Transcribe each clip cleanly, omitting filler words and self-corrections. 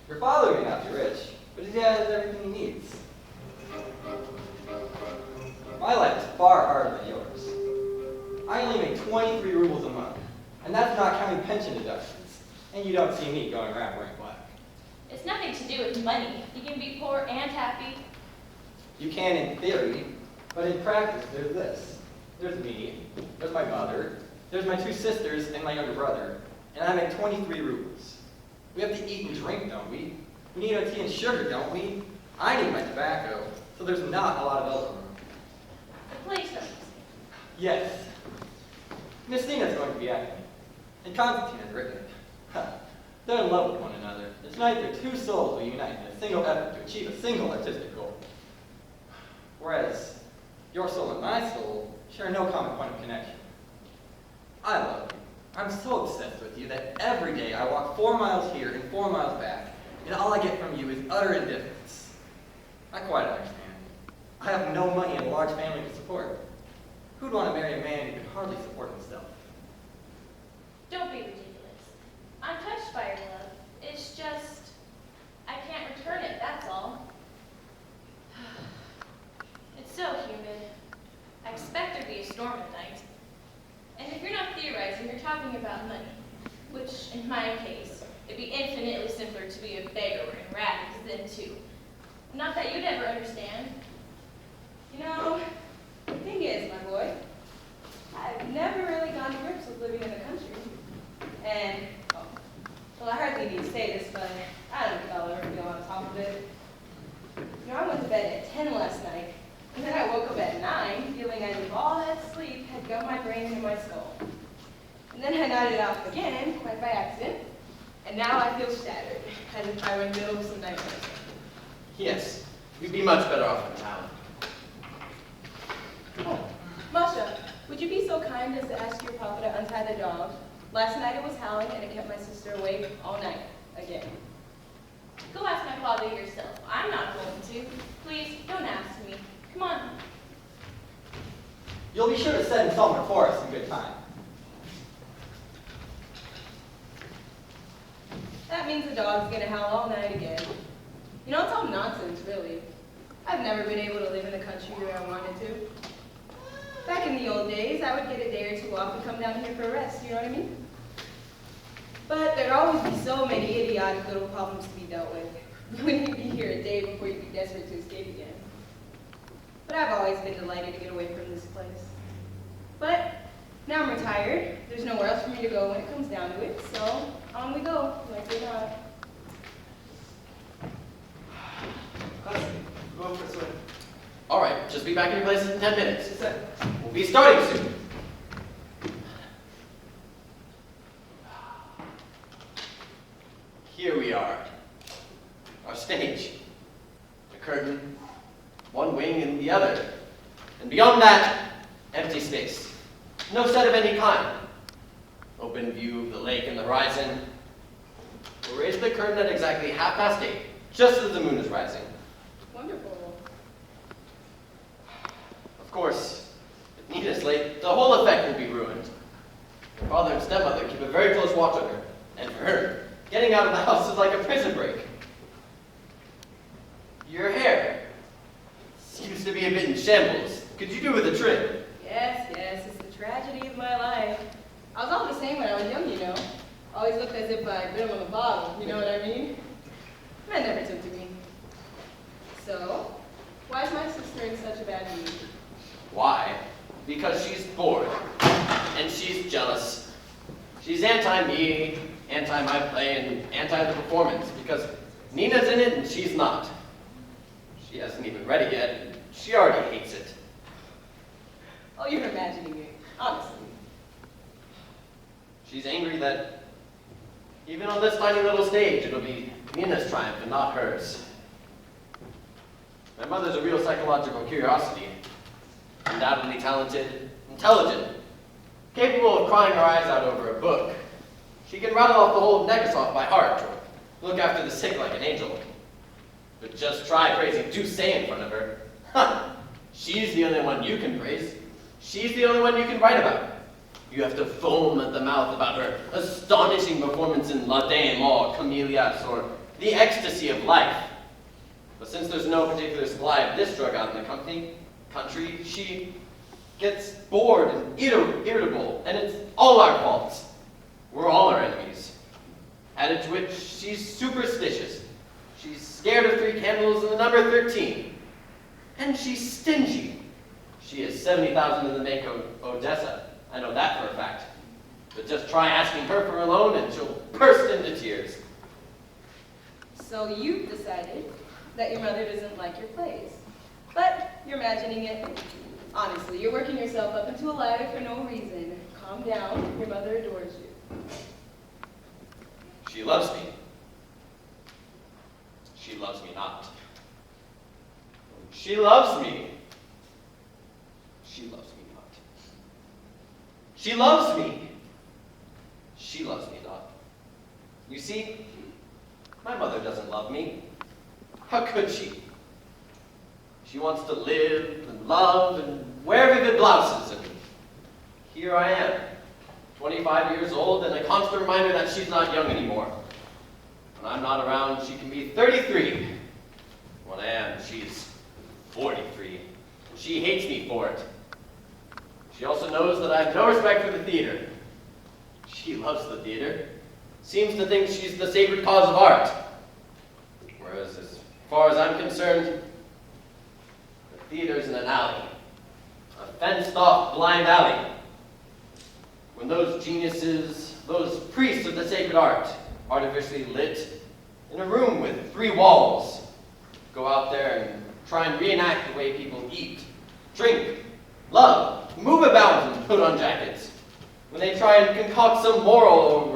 Your father may not be rich, but he has everything he needs. My life is far harder than yours. I only make 23 rubles a month, and that's not counting pension deductions. And you don't see me going around wearing black. It's nothing to do with money. You can be poor and happy. You can in theory, but in practice there's this. There's me, there's my mother, there's my 2 sisters and my younger brother, and I make 23 rubles. We have to eat and drink, don't we? We need our tea and sugar, don't we? I need my tobacco, so there's not a lot of elbow room. The place doesn't. Yes. Miss Nina's going to be acting, and Constantine has written it. They're in love with one another. Tonight their 2 souls will unite in a single effort to achieve a single artistic goal. Whereas your soul and my soul share no common point of connection. I love you. I'm so obsessed with you that every day I walk 4 miles here and 4 miles back, and all I get from you is utter indifference. I quite understand. I have no money and a large family to support. Who'd want to marry a man who could hardly support himself? Don't be ridiculous. I'm touched by your love. It's just, I can't return it, that's all. It's so humid. I expect there'd be a storm tonight. And if you're not theorizing, you're talking about money, which, in my case, it'd be infinitely simpler to be a beggar in rags than to. Not that you'd ever understand. You know, the thing is, my boy, I've never really gone to grips with living in the country. And, well, I hardly need to say this, but I don't think I'll ever feel on top of it. You know, I went to bed at 10 last night, and then I woke up at 9, feeling as if all that sleep had gummed my brain into my skull. And then I nodded off again, quite by accident, and now I feel shattered, as if I were in the middle of some nightmare. Yes, we'd be much better off in town. Oh, Masha, would you be so kind as to ask your papa to untie the dog? Last night it was howling and it kept my sister awake all night, again. Go ask my father yourself. I'm not going to. Please, don't ask me. Come on. You'll be sure to send someone for us in good time. That means the dog's gonna howl all night again. You know, it's all nonsense, really. I've never been able to live in the country the way I wanted to. Back in the old days, I would get a day or 2 off and come down here for a rest, you know what I mean? But there'd always be so many idiotic little problems to be dealt with. You wouldn't be here a day before you'd be desperate to escape again. But I've always been delighted to get away from this place. But now I'm retired. There's nowhere else for me to go when it comes down to it, so on we go, like or not. Go for a swim. All right, just be back in your places in 10 minutes. Just a sec. We'll be starting soon. Here we are. Our stage. The curtain, one wing and the other. And beyond that, empty space. No set of any kind. Open view of the lake and the horizon. We'll raise the curtain at exactly 8:30, just as the moon is rising. Wonderful. Of course, if Nina's late, the whole effect will be ruined. Her father and stepmother keep a very close watch on her, and for her, getting out of the house is like a prison break. Your hair seems to be a bit in shambles. Could you do with a trim? Yes, it's the tragedy of my life. I was all the same when I was young, you know. Always looked as if I'd been on the bottom, you know what I mean? Men never took to me. So, why is my sister in such a bad mood? Why? Because she's bored, and she's jealous. She's anti-me, anti-my play, and anti the performance, because Nina's in it and she's not. She hasn't even read it yet, and she already hates it. Oh, you're imagining it, honestly. She's angry that even on this tiny little stage, it'll be Nina's triumph and not hers. My mother's a real psychological curiosity. Undoubtedly talented, intelligent, capable of crying her eyes out over a book. She can rattle off the whole of Nekrasov by heart, or look after the sick like an angel. But just try praising Doucet in front of her. Huh! She's the only one you can praise. She's the only one you can write about. You have to foam at the mouth about her astonishing performance in La Dame or Camellias or The Ecstasy of Life. But since there's no particular supply of this drug out in the country, she gets bored and irritable, and it's all our faults. We're all our enemies. Added to which, she's superstitious. She's scared of 3 candles and the number 13. And she's stingy. She has 70,000 in the make of Odessa. I know that for a fact. But just try asking her for a loan and she'll burst into tears. So you've decided that your mother doesn't like your plays. But you're imagining it. Honestly, you're working yourself up into a ladder for no reason. Calm down. Your mother adores you. She loves me. She loves me not. She loves me. She loves me not. She loves me. She loves me not. You see, my mother doesn't love me. How could she? She wants to live and love and wear vivid blouses, and here I am, 25 years old, and a constant reminder that she's not young anymore. When I'm not around, she can be 33. When I am, she's 43, and she hates me for it. She also knows that I have no respect for the theater. She loves the theater, seems to think she's the sacred cause of art. Whereas, as far as I'm concerned, the theater's in an alley, a fenced-off blind alley. When those geniuses, those priests of the sacred art, artificially lit in a room with 3 walls, go out there and try and reenact the way people eat, drink, love, move about and put on jackets. When they try and concoct some moral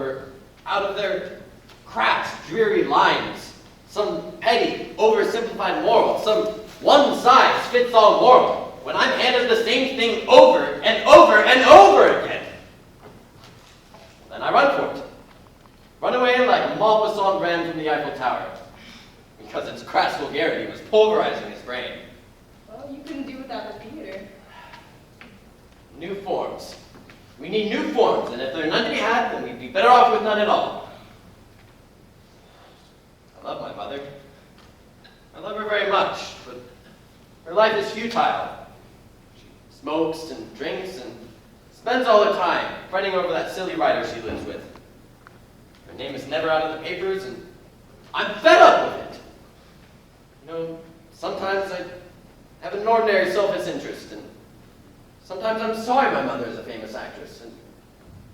out of their crass, dreary lines, some petty, oversimplified moral, some one-size-fits-all moral, when I'm handed the same thing over and over and over again. Then I run for it. Run away like Maupassant ran from the Eiffel Tower, because its crass vulgarity was pulverizing his brain. Well, you couldn't do without the theater. New forms. We need new forms, and if there are none to be had, then we'd be better off with none at all. I love my mother. I love her very much, but her life is futile. She smokes and drinks and spends all her time fretting over that silly writer she lives with. Her name is never out of the papers, and I'm fed up with it. You know, sometimes I have an ordinary selfish interest, and sometimes I'm sorry my mother is a famous actress, and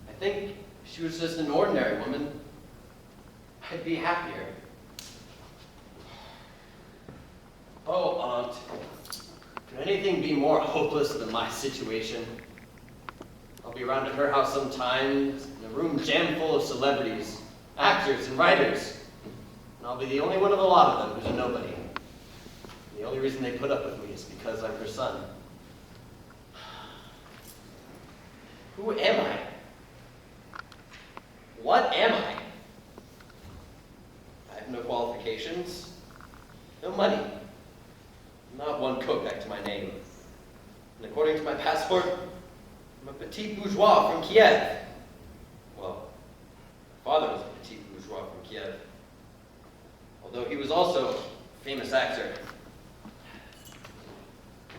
I think if she was just an ordinary woman, I'd be happier. Oh, Aunt, could anything be more hopeless than my situation? I'll be around at her house sometimes, in a room jammed full of celebrities, actors, and writers, and I'll be the only one of a lot of them who's a nobody. And the only reason they put up with me is because I'm her son. Who am I? What am I? I have no qualifications, no money, not one kopeck to my name. And according to my passport, I'm a petit bourgeois from Kiev. Well, my father was a petit bourgeois from Kiev, although he was also a famous actor.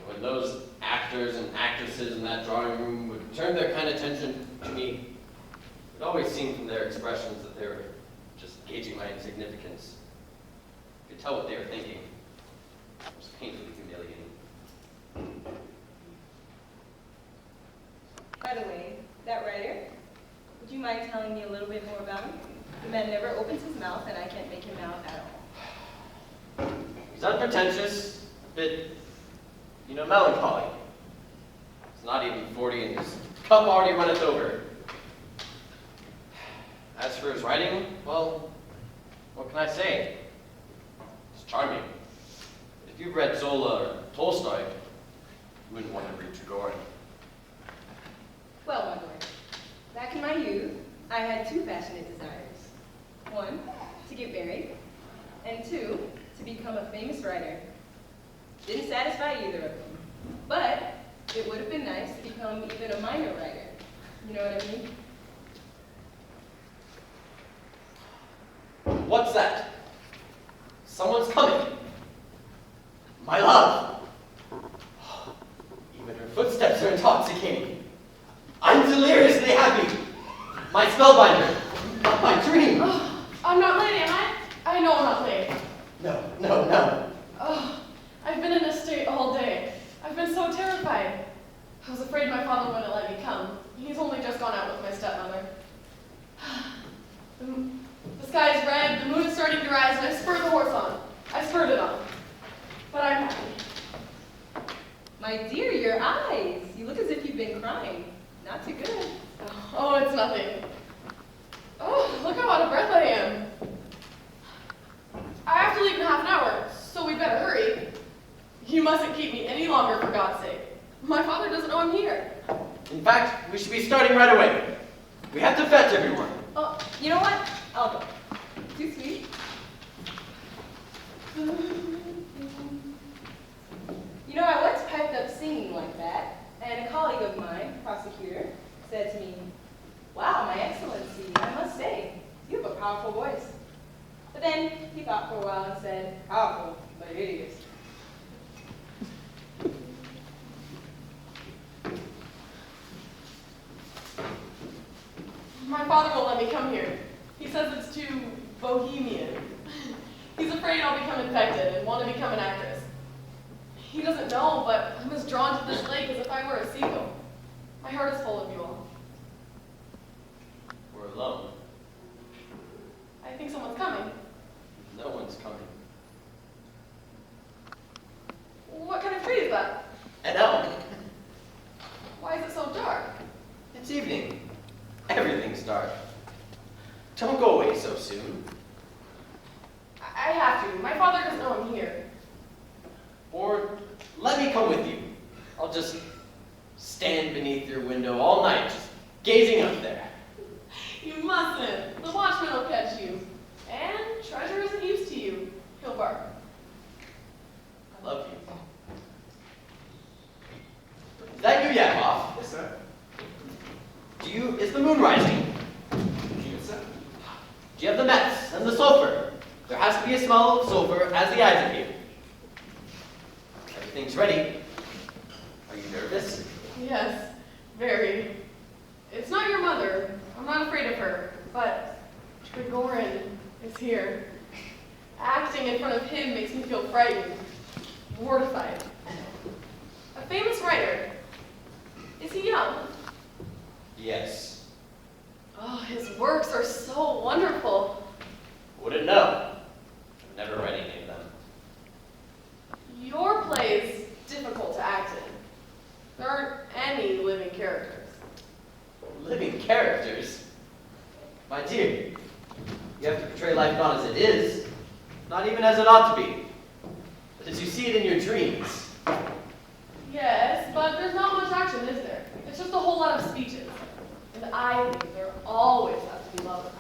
When those actors and actresses in that drawing room would turn their kind attention to me, it always seemed from their expressions that they were just gauging my insignificance. You could tell what they were thinking. It was painfully humiliating. By the way, that writer, would you mind telling me a little bit more about him? The man never opens his mouth, and I can't make him out at all. He's unpretentious, a bit, melancholy. He's not even 40, and his cup already runneth over. As for his writing, well, what can I say? It's charming. If you've read Zola or Tolstoy, you wouldn't want to read Trigorin. Well, my boy, back in my youth, I had 2 passionate desires. 1, to get married, and 2, to become a famous writer. Didn't satisfy either of them, but it would have been nice to become even a minor writer. You know what I mean? What's that? Someone's coming. My love. Even her footsteps are intoxicating. I'm deliriously happy. My spellbinder. Not my dream. Oh, I'm not late, am I? I know I'm not late. No. Oh, I've been in this state all day. I've been so terrified. I was afraid my father wouldn't let me come. He's only just gone out with my stepmother. The sky is red, the moon is starting to rise, and I spurred the horse on. I spurred it on. But I'm happy. My dear, your eyes. You look as if you've been crying. Not too good. Oh, it's nothing. Oh, look how out of breath I am. I have to leave in half an hour, so we'd better hurry. You mustn't keep me any longer, for God's sake. My father doesn't know I'm here. In fact, we should be starting right away. We have to fetch everyone. Oh, you know what? I'll go. Too sweet. You know, I once piped up singing like that, and a colleague of mine, prosecutor, said to me, "Wow, my excellency, I must say, you have a powerful voice." But then he thought for a while and said, "Powerful, but hideous." My father won't let me come here. He says it's too bohemian. He's afraid I'll become infected and want to become an actress. He doesn't know, but I'm as drawn to this lake as if I were a seagull. My heart is full of you all. We're alone. I think someone's coming. No one's coming. What kind of tree is that? An elm. Why is it so dark? It's evening. Everything's dark. Don't go away so soon. I have to. My father doesn't know I'm here. Or let me come with you. I'll just stand beneath your window all night, just gazing up there. You mustn't. The watchman will catch you. And treasure isn't used to you. He'll bark. I love you. Is that you, Yakov? Yes, sir. Is the moon rising? Yes, sir. Do you have the mets and the sulfur? There has to be a smell of sulfur as the eyes appear. Everything's ready. Are you nervous? Yes, very. It's not your mother. I'm not afraid of her. But Trigorin is here. Acting in front of him makes me feel frightened, mortified. A famous writer. Is he young? Yes. Oh, his works are so wonderful. Wouldn't know. I've never read any of them. Your play's difficult to act in. There aren't any living characters. Living characters? My dear, you have to portray life not as it is, not even as it ought to be, but as you see it in your dreams. Yes, but there's not much action, is there? It's just a whole lot of speeches. And I think there always has to be love.